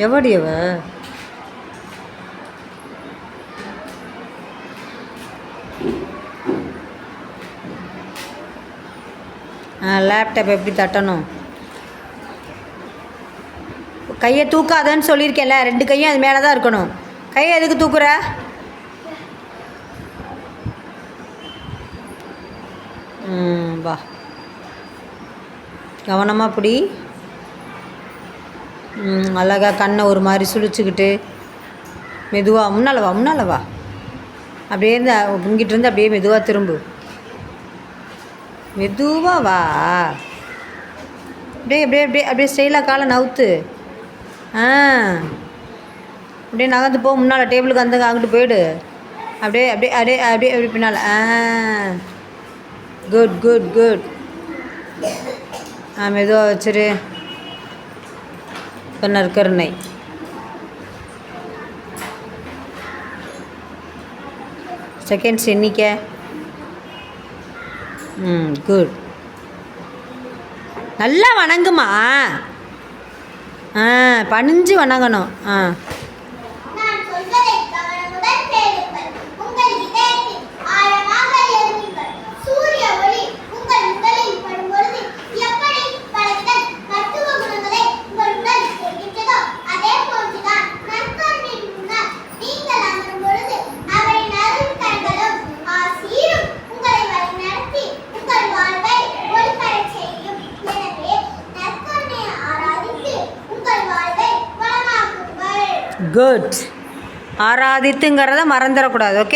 எவடி அவ லேப்டாப் எப்படி தட்டணும்? கையை தூக்காதன்னு சொல்லியிருக்கேன்ல, 2 கையும் அது மேலே தான் இருக்கணும். கையை எதுக்கு தூக்குற? வா, கவனமாக பிடி. அழகாக கண்ணை ஒரு மாதிரி சுழிச்சுக்கிட்டு மெதுவாக முன்னால் வா. அப்படியே இருந்து இங்கிட்டிருந்து அப்படியே மெதுவாக திரும்பு. மெதுவாக வா. அப்படியே அப்படியே அப்படியே அப்படியே ஸ்டைலாக காலை நவுத்து. அப்படியே நகர்ந்து போ. முன்னால் டேபிளுக்கு அங்கிட்டு போயிடு. அப்படியே அப்படியே அப்படியே அப்படியே அப்படி பின்னால். Good good good. மெதுவாக வச்சிரு. நற்கருணை. செகண்ட்ஸ் எண்ணிக்க. குட். நல்லா வணங்குமா. பணிஞ்சு வணங்கணும். குட். ஆராதித்துங்கிறத மறந்துடக்கூடாது. ஓகே.